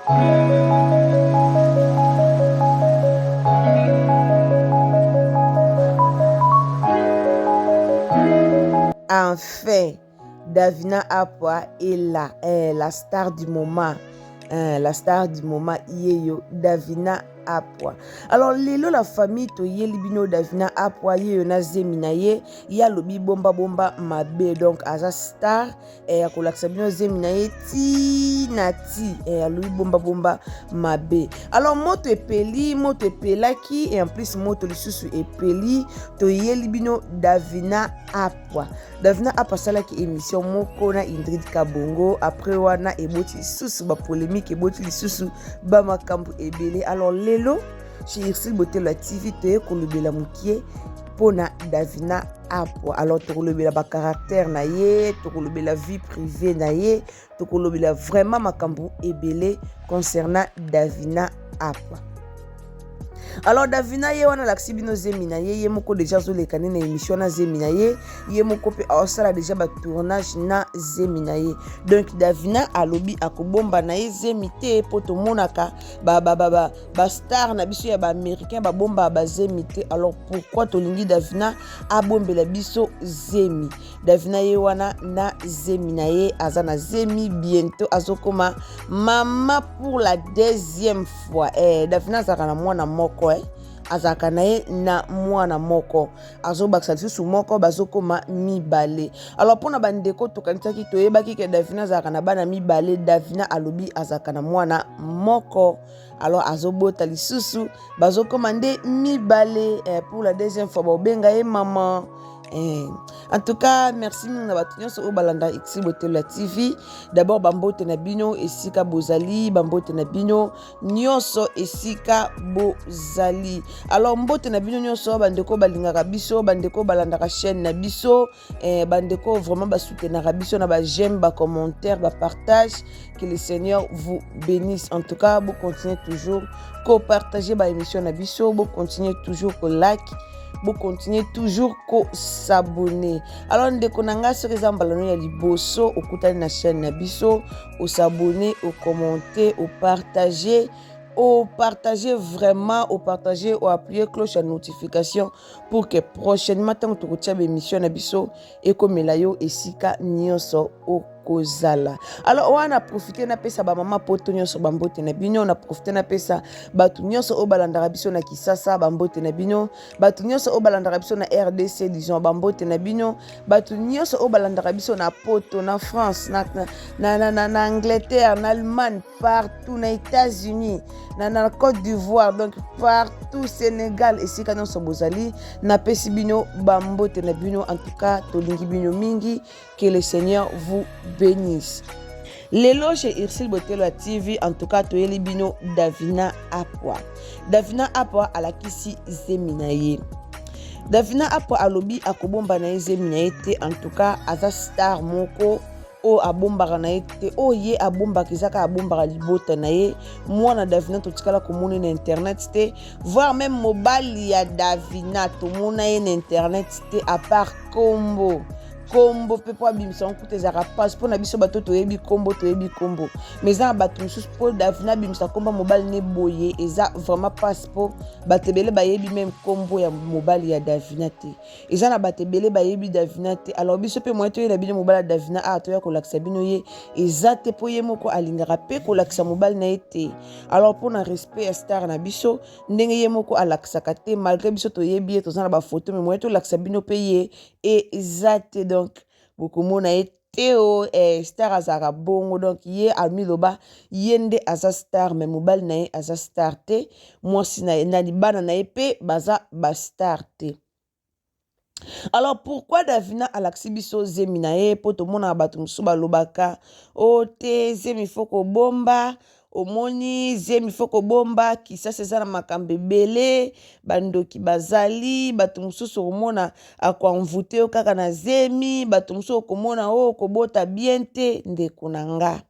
Enfin, Davina Apwa est là, la star du moment. La star du moment, Yeyo, Davina Apwa. Alors, lelo la famille to yelibino Davina Apwa, Yeyo na zeminaye, ya lobi bomba bomba mabe. Donc, aza star, ya kolaksa zeminaye ti na ti, ya lobi bomba bomba mabe. Alors, moto epelaki, et en plus, moto lisusu epeli, to yelibino Davina Apwa. Davina Apwa salaki émission moko na Ingrid Kabongo. Après wana eboti lisusu ba polémique, eboti lisusu ba makambo ebele. Alors lelo chez Irsil Botelo TV te kolobela mukie pona Davina Apwa. Alors to kolobela ba caractère na ye, to kolobela vie privée na ye, to kolobela vraiment makambo ebele concernant Davina Apwa. Alors Davina ye wana laksi bino zemina ye moko déjà zoleka na émission na zemina ye moko pe osala déjà ba tournage na zemina ye. Donc Davina alobi akobomba na ye zemite po to monaka ba star na biso ya ba américain ba bomba ba zemite. Alors pourquoi to lingi Davina abombela biso zemi? Davina ye wana na zemina ye azana zemi bientôt azokoma mama pour la deuxième fois. Davina zakana mwana moko azaka na ye na mwana moko azobakisa lisusu moko bazokoma mibale. Alors mpona bandeko tokanisaki toyebaki ke Davina azaka na bana mibale, Davina alobi azaka na mwana moko. Alors azobota lisusu bazokoma nde mibale pour la deuxième fois babenga ye maman. En tout cas, merci na batu nyonso o balanda Irsil Botelo TV. D'abord bambote na bino esika bozali, bambote na bino nyonso esika bozali. Alors mbote na bino nyonso bandeko balingaka biso, bandeko balandaka chaîne na biso, bandeko vraiment ba soutenaka biso na ba j'aime, ba commentaire, ba partage. Que le Seigneur vous bénisse. En tout cas, vous continuez toujours à partager ba émission na biso, vous continuez toujours à like. Vous continuez toujours à s'abonner. Alors, ndeko nanga soki eza mbalano ya liboso okutani na chaîne na biso, au s'abonner, au commenter, au partager. Au partager vraiment, au partager, au appuyer cloche à notification pour que prochainement tant que tu as émission na biso et comme elayo esika nyonso o kozala. Alors on a profité na pesa ba mama poto nyonso bambote na bino, on a profité na pesa batu nyonso o balandaka biso na Kisasa bambote na bino, batu nyonso o balandaka biso na RDC disons bambote na bino, batu nyonso o balandaka biso na poto na France na Angleterre, na Allemagne, partout na États-Unis, na Côte d'Ivoire, donc partout Sénégal esika nyonso bozali na pesi bino bambote na bino. En tout cas tolingi bino mingi, que le Seigneur vous bénisse. Lelo chez Irsil Botelo TV, en tout cas toyeli bino Davina Apwa. Davina Apwa alakisi zemina ye. Davina Apwa alobi akobomba na ye zemina ye te. En tout cas aza star moko o abombaka na ye te, o ye abombaka ezaka abombaka libota na ye. Mwana Davina totikala komona na internet te, voire même mobali ya Davina tomona ye na internet te, à part kombo pe po abimisa nkuta ezaka passe mpo na biso bato toyebi kombo mais eza na bato mosusu mpo Davina abimisa kombo mobali ne boye eza vraiment passe mpo bato ebele bayebi même kombo ya mobali ya Davina te, eza na bato ebele bayebi Davina te. Alors biso mpe moye toyela bino mobali ya Davina toya kolakisa bino ye eza te mpo ye moko alingaka mpe kolakisa mobali na ye te. Alors mpo na respect ya star na biso ndenge ye moko alakisaka te, malgré biso toyebi ye toza na bafoto me moye tolakisa bino mpe ye eza te. Donc bokomona ye teo star azaka bongo, donc ye amiloba ye nde aza star mais mobali na ye aza star te, mwasi na ye na libana na ye pe baza ba star te. Alors pourquoi Davina alakisi biso zemi na ye po tomona bato mosusu balobaka o te zemi foko bomba omoni zemi foko bomba Kisasa eza na makambo ebele bandoki bazali bato mosusu omona akoanvute yo kaka na zemi, bato mosusu okomona o kobota bien te. Ndeko na nga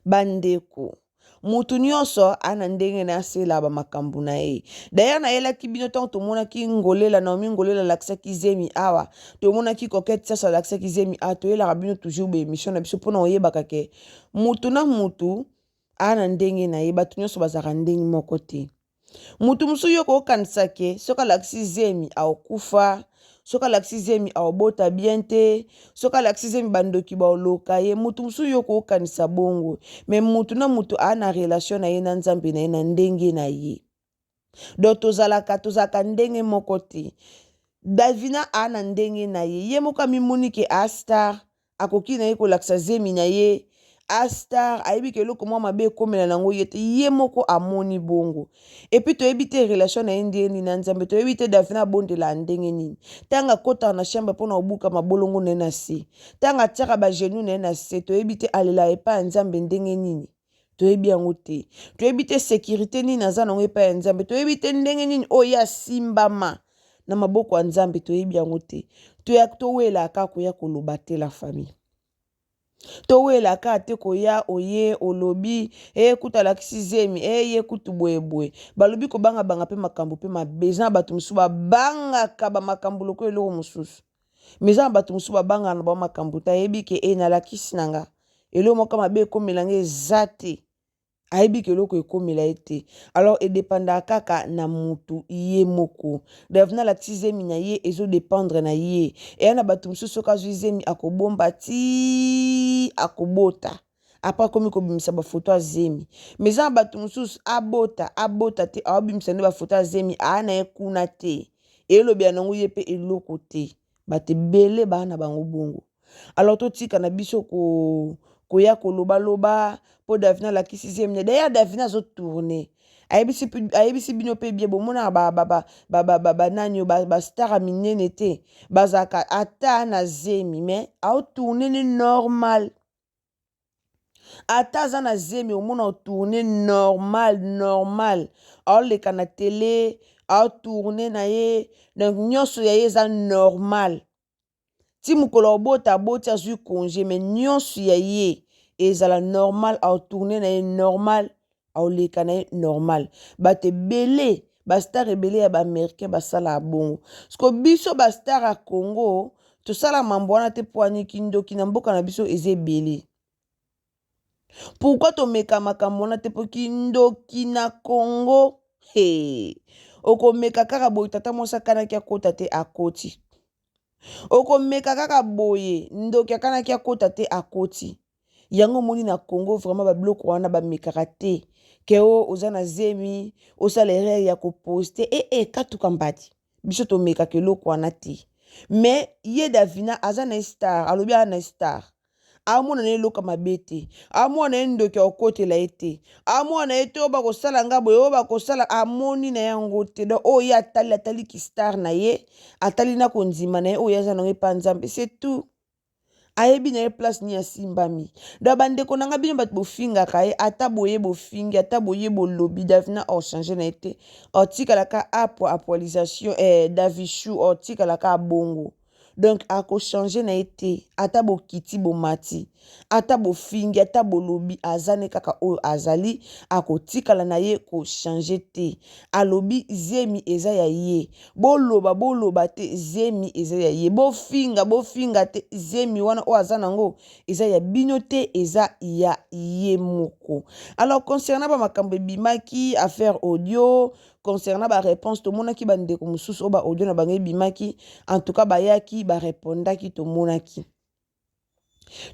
bandeko mutu nyonso ana ndenge na asela ba makambo na ye. D'ailleurs na yelaki bino tango tomonaki ngolela Naomi ngolela lakisaki zemi awa, tomonaki Coquette Sasa lakisaki zemi a, toyelaka bino toujours ba émission na biso mpona oyebaka ke mutu na mutu ana ndenge na ye bato nyonso bazalaka ndenge moko te. Mutu mosusu yo kokanisa ke soki alakisi zemi aokufa, soki alakisi zemi aobota bien te, soki alakisi zemi bandoki baoloka ye, mutu mosusu yo kokanisa bongo. Me mutu na mutu ana relation na ye na nzambe na ye na ndenge na ye. Donc tozalaka ndenge moko te. Davina ana ndenge na ye, ye moko amimoni ke astar akoki na ye kolakisa zemi na ye, astar ayebi ke eloko mwa mabe ekomela nango ye te, ye moko amoni bongo. Epuis toyebi te relation na ye ndenge nini na nzambe, toyebi te Davina abondela ndenge nini. Tanga kotaka na chambre mpona obuka mabolongo na ye na se, tanga atiaka bagenu na ye na se, toyebi te alela epai ya nzambe ndenge nini. Toyebi yango te. Toyebi te sécurité nini aza nango epai ya nzambe, toyebi te ndenge nini oyo asimbama na maboko ya nzambe, toyebi yango te. Towelaka koya koloba te la famille. Towelaka te koya oye olobi kuta alakisi zemi ye kutu boyeboye. Balobi kobanga banga pe makambo pe mabeza na bato mosusu babangaka bamakambo lokola eloko mosusu. Meza na bato mosusu babangaka na bamakambo te ayebi ke nalakisi nanga eloko moko mabe ekomela nge eza te. Ayebi ke eloko ekomela ye te. Alors edépenda kaka na mutu ye moko. Davina alakisi zemi na ye ezo dépendre na ye. Eya na bato mosusu soki azwi zemi akobomba ti akobota. Apa komi kobimisa bafoto ya zemi. Meza na bato mosusu abota te aobimisa nde bafoto ya zemi ana ye kuna te. Elobi nango ye pe eloko te. Bato ebele bana bango bongo. Alors totika na biso koya koloba po Davina alakisi zemi. D'ailleurs Davina zo tourner. Ayebisi bino pe bien bomona nani ba star minene te. Bazaka ata na zemi mais au tourner normal. Ata za na zemi omona tourner normal. Au leka na télé, au tourner na ye, donc nyonso ya ye za normal. Ti mukolo bota azui congé mais nyonso ya ye ezala normal, au tourner na ye normal, au leka na ye normal. Bate belé, bastar ebele ya ba américain basala bongo. Sko biso bastar a Congo, to sala mambo wana te po aniki ndoki na mboka na biso eze belé. Pourquoi to meka makambo wana te po kindoki na Congo? Oko meka kaka boy tata mosa kana kia kota te akoti. Oko meka kaka boye ndoki akana kia kota te akoti. Yango moni na Congo vraiment ba biloko wana ba mekaka te. Ke oza na zemi, osala erreur ya ko poster katuka mbati. Biso to meka ke eloko wana te. Mais ye Davina aza na star, alobi ana star. Amona na eloko mabe te. Amona na ndoki okotela ete. Amona ete oba kosala nga boye oba kosala amoni na yango te. Donc oyo atali ki star na ye, atali na kondima na ye oyo aza na ye pa nzambe, c'est tout. Ayebi na ye place ni ya simbami. Da bandeko nanga bino bato bofingaka ye ata boye bofingi ata boye bolobi Davina o changer na ete. Otikalaka apoalisation Davichou otikalaka bongo. Donc ako changer na ete ata bokiti bomati ata bofingi ata bolobi azane kaka oyo azali ako tikala na ye ko changer te. Alobi zemi eza ya ye. Boloba te zemi eza ya ye. Bofinga te zemi wana o azanango eza ya bino te eza ya ye moko. Alors concernant ba makambo bimaki affaire audio, concernant ba réponse to monaki bandeko mususu ba audio na bango bimaki, en tout cas bayaki ba répondaki to monaki.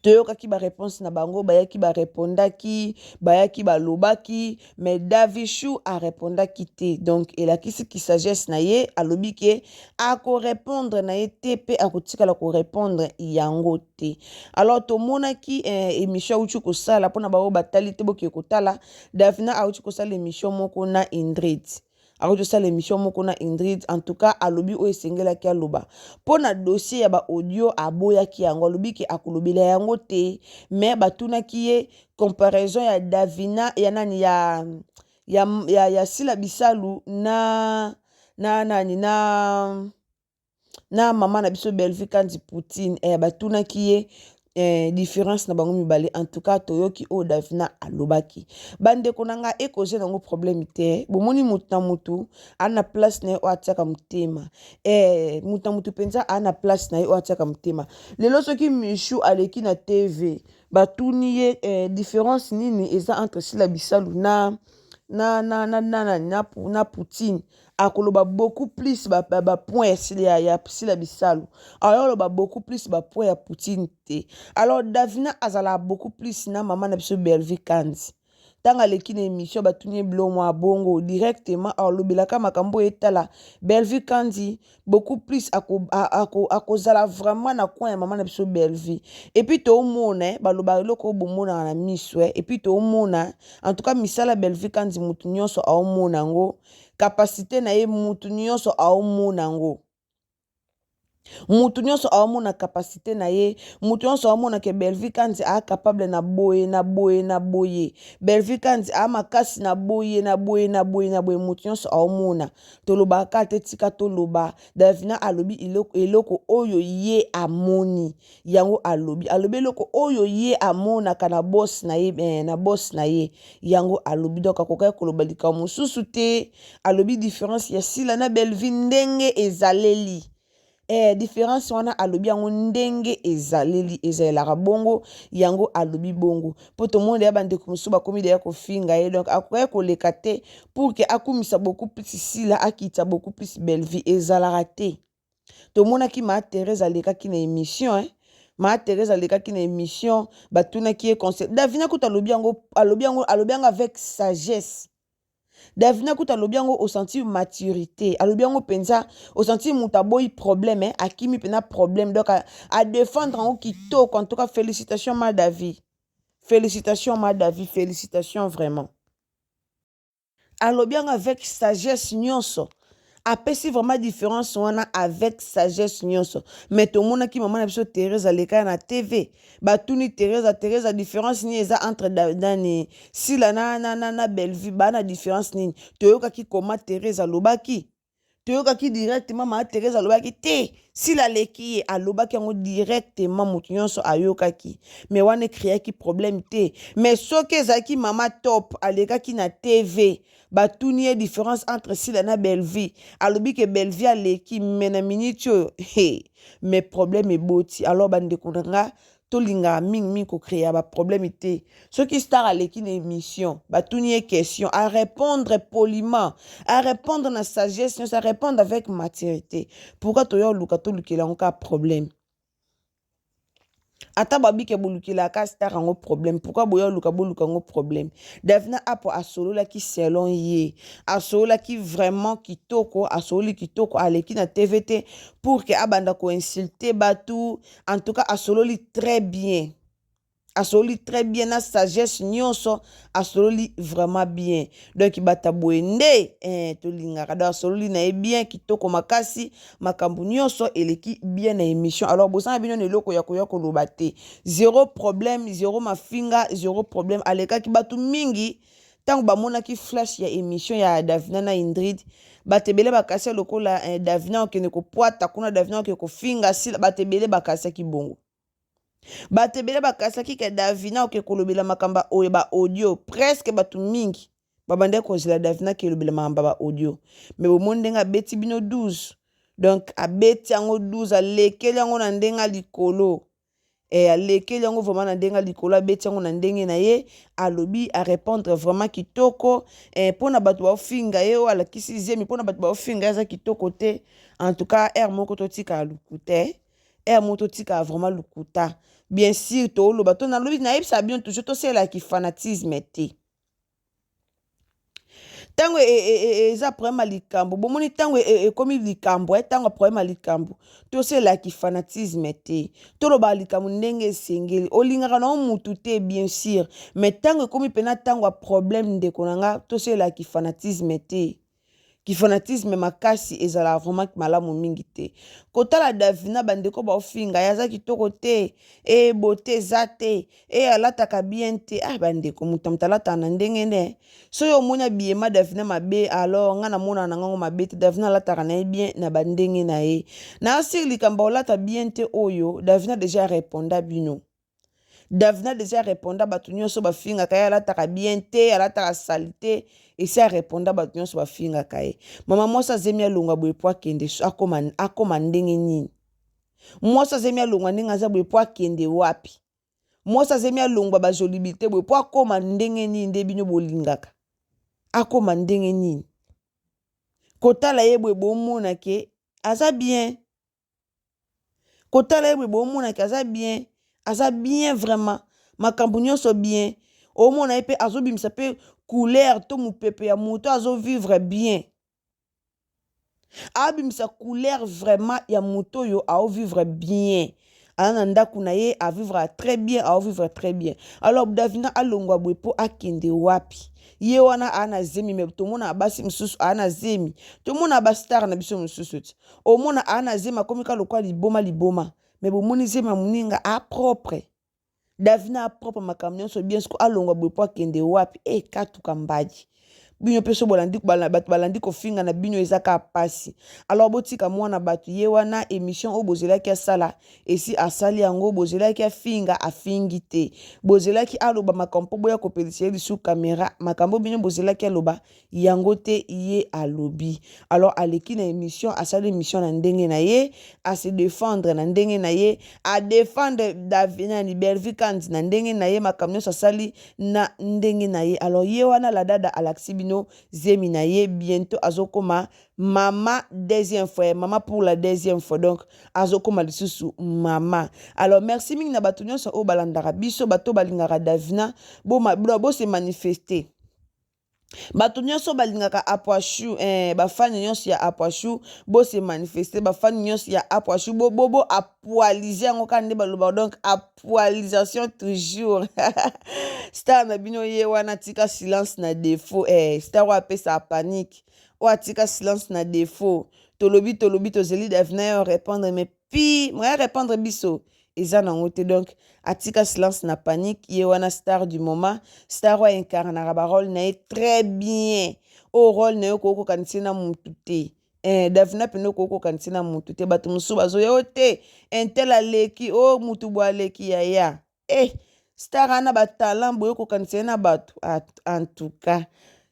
Toyokaki ba réponse na bango bayaki ba répondaki, bayaki ba lobaki, mais Davichou a répondaki te. Donc elakisi ki sagesse na ye alobi ke ako répondre na ye te pe akotikala ko répondre yango te. Alors to monaki émission uchu ko sala pona ba batali te boki ko tala Davina a uchu ko sala émission moko na Ingrid. Alors ça l'émission moko na Ingrid en tout cas alobi o esengela ki aloba pona dossier ya ba audio aboya ki yango alobi ki akolobela yango te mais batuna ki ye comparaison ya Davina ya nani ya Sila Bisalu na mama na biso Belvi Kandi Poutine batuna ki ye différence na bango mibale en tout cas toyoki o Davina alobaki bande konanga ekoze nango problème te bomoni mutu na mutu ana place na o atiaka mutema mutu na mutu penza ana place na o atiaka mutema lelo soki Michou aleki na TV batuni ye différence nini eza entre Sila Bisalu na Poutine akoloba beaucoup plus ba point ya Sila Bisalu ayoloba beaucoup plus ba point ya Poutine te. Alors Davina azala beaucoup plus na maman na biso Belvi Kandi tanga leki na émission batuni bilo mwa bongo directement alobelaka makambo etala Belvi Kandi beaucoup plus akozala vraiment na coin ya maman na biso Belvi et puis to mona baloba loko bomona na miswe et puis to mona en tout cas misala Belvi Kandi mutu nyonso aomona ngo capacité na ye mutu nyonso aomona ngo mutu nyonso aomona capacité na ye mutu nyonso aomona ke Belvi Kandi a capable na boye Belvi Kandi a makasi na boye mutu nyonso aomona toloba ka te tika toloba Davina alobi eloko oyo ye amoni yango alobi eloko oyo ye amona kana boss na ye yango alobi donc akoka koloba lika mosusu te alobi différence ya Sila na Belvi ndenge ezaleli différence wana alobi yango ndenge ezalelaka bongo yango alobi bongo po to monde ya bandeko mosusu bakomi deya kofinga ye donc akoya koleka te pour que akumisa beaucoup plus Sila akita beaucoup plus Belvi ezalaka te tomonaki ma Thérèse alekaki na émission ma Thérèse alekaki na émission batunaki ye conseil Davina kuta alobi yango avec sagesse Davina kuta alobi yango au senti maturité alobi yango penza au senti mutaboyi problème akimi pena problème donc à défendre en kitoko en tout cas félicitations ma Davi félicitations vraiment alobi yango avec sagesse nyonso apesi vraiment différence wana avec sagesse nyonso mais tomonaki maman na biso Thérèse aleka na TV batuni Thérèse différence ni eza entre dani Sila na Belvi bana différence nini toyokaki koma Thérèse alobaki toyokaki directement ma Thérèse alobaki te Sila leki ye alobaki yango directement mutu nyonso ayokaki mais wana créaki problème te mais soki ezalaki mama top alekaki na TV batuni ye différence entre Sila na Belvi alobi ke Belvi aleki mais na minute oyo mais problème eboti alors bandeko nanga tolingaka mingi ko créer ba problème te soki star aleki na émission batuni ye question à répondre poliment à répondre na sagesse à répondre avec maturité pourquoi toyo luka tolukela nka problème ata babike bolukela ka star ngo problème pourquoi boyo luka ngo problème Davina apo asolola ki selon ye asolola ki vraiment kitoko asoli kitoko aleki na TVT pour que abanda ko insulter batu en tout cas asololi très bien na sagesse nyonso asololi vraiment bien donc bata boende to lingaka donc asololi na bien kitoko makasi makambu nyonso eleki bien na émission alors bosana bino eloko ya koya koloba te zéro problème zéro mafinga zéro problème alekaki batu mingi tango bamonaki flash ya émission ya Davina na Indrid batebele bakasi lokola Davina okene ko poata kuna Davina okene ko finga Sila batebele bakasi ki bongo batebele bakasaki ke Davina oke kolobela makamba oyo ba audio presque batu mingi babande kozela Davina ke kolobela makamba ba audio mais au monde nga beti bino 12 donc abeti yango 12 alekeli yango na ndenga likolo alekeli yango vraiment na ndenga likolo abeti yango na ndenge na ye alobi a répondre vraiment kitoko pona batu ba finga ye o alakisi zemi pona batu ba finga za kitoko te en tout cas moko totika lukute moto tika vraiment lukuta bien sûr to lo bato na lobi na yebisa bien toujours to c'est là qui fanatisme te tango eza problème likambo bomoni tango komi likambo tango problème likambo to c'est là qui fanatisme te to lo ba likambo ndenge sengeli olingaka na mutu te bien sûr mais tango komi pena tango problème de konanga to c'est là qui fanatisme te ki fanatisme makasi ezala vraiment malamu mingi te kotala Davina bandeko ba ofinga yaza kitoko te beauté zate alataka bien te bandeko mutamtalata na ndenge ne so yo mona biema Davina mabe alors nga na mona na ngango mabe te Davina alataka na bien na bandenge na ye na asir likamba olata bien te oyo Davina déjà réponda bino Davina déjà réponda batu nyonso bafinga kaya alataka bien te alataka salité et ça répondra ba nyonso ba finga kae mama mosa zemi alonga boye po akende akoma ndenge nini mosa zemi alonga ndenge aza boye po akende wapi Moi ça c'est mia longba ba jolibité boy po akoma ndenge nini nde bino bolingaka. Akoma ndenge nini. Kotala ye boy bomona ke aza bien. Kotala ye boy bomona ke aza bien. Aza bien vraiment. Makambo nyonso bien. Omona ye pe azobimisa pe couleur to mupepe ya moto azo vivre bien. Abimisa couleur vraiment ya moto yo a vivre bien. Ananda kunaye a vivre très bien, a vivre très bien. Alors Davina alongwa bwepo akende wapi. Ye wana ana zemi me to mona basi msusu ana zemi. To mona ba star na biso msusu. O mona ana zema komika lokwa liboma. Me bo moni zema muninga a propre. Davina a propre makamnyo so bien sko alongwa bwepo akende wapi e katuka mbaji. Bino peso bolandi bato balandi kofinga na bino ezaka pasi. Alors botika mwana batu ye wana émission o bozelaki asala esi asali yango bozelaki afinga afingi te. Bozelaki aloba makambo boya kopelisa lisu caméra makambo bino bozelaki aloba yango te ye alobi. Alors aleki na émission asali émission na ndenge na ye a se défendre na ndenge na ye a défendre Davina ni Belvikand na ndenge na ye makambo asali na ndenge na ye. Alors ye wana la dada alaksi bino zemi na ye bientôt azokoma mama deuxième fois mama pour la deuxième fois donc azokoma lisusu mama. Alors merci mingi na bato nyonso o balandaka biso bato balingaka Davina bo se manifester. Bato nyonso balingaka Apoachou bafani nyonso ya Apoachou bo se manifester bafani nyonso ya Apoachou bo apoaliser yango kande baloba donc apoalisation toujours. Star na bino ye wana tika silence na défaut star wa pesa panique o atika silence na défaut tolobi tozeli Davina répondre mais pi moi répondre biso eza nango te donc atika silence na panique ye wana star du moment star wa incarnera ba rôle na très bien o rôle na yo ko kanisi na mutu te Davina peno ko kanisi na mutu te bato musu bazo yo te entel aleki o mutu bo aleki ya star ana ba talent boyo ko kanisi na bato en tout cas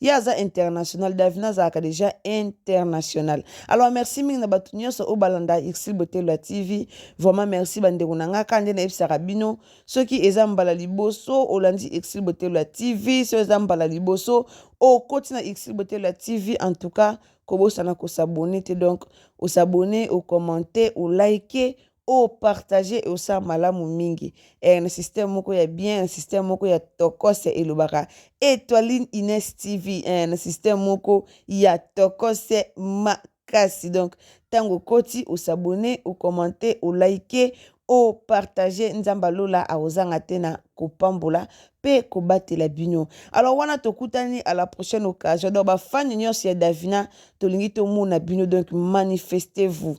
Yaza international, Davina Zaka déjà international. Alors merci mingi na batu nyonso o balanda Exil Beauté la TV. Vraiment merci bandeko nanga kande na ebisa rabino. Soki ezambala liboso olandi Exil Beauté la TV, so ezambala liboso o koti na Exil Beauté la TV en tout cas kobosana ko s'abonner donc au s'abonner, au commenter, au liker. O partager au sa malamu mingi un système moko ya bien un système moko ya tokose elobaka Étoiline Ines TV un système moko ya tokose makasi donc tango koti au s'abonner au commenter au liker au partager nzamba lola a ozanga tena kopambola pe kobatela bino. Alors wana tokutani à la prochaine occasion donc ba fan nyonso ya Davina tolingi to mona bino donc manifestez-vous.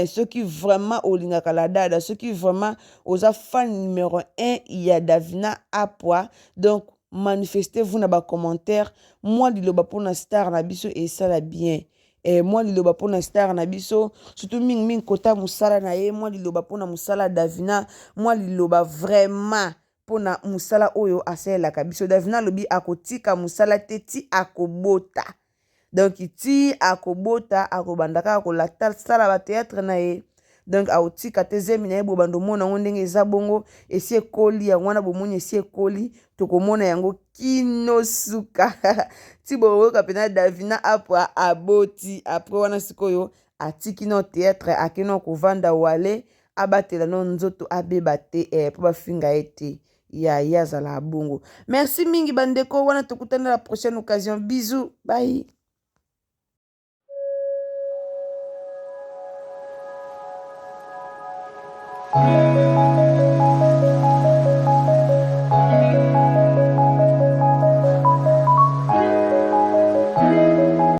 Ceux qui vraiment au Lingakalada, ceux qui vraiment aux fan numéro 1, il y a Davina Apwa. Donc, manifestez-vous dans les commentaires. Moi, je pour na star nabiso et ça la bien. Moi, je pour na star nabiso. Surtout, ming kota musala na ye. Moi, je pour na musala Davina. Moi, je vraiment pour na musala oyo asela kabiso. Davina lobi akotika musala teti akobota. Donc, iti akobota akobandaka akolata sala ba théâtre na ye. Donc, auti katezemi na ye bobando mona ndenge eza bongo esi ekoli ya wana bomoni esi ekoli tokomona yango kino suka. Ti boyoka pena Davina apwa aboti après wana sikoyo atiki no théâtre akeno kovanda wale abatela no nzoto abeba te po bafinga ete ya yazala bongo. Merci mingi bandeko wana tokutana la prochaine occasion. Bisous, bye.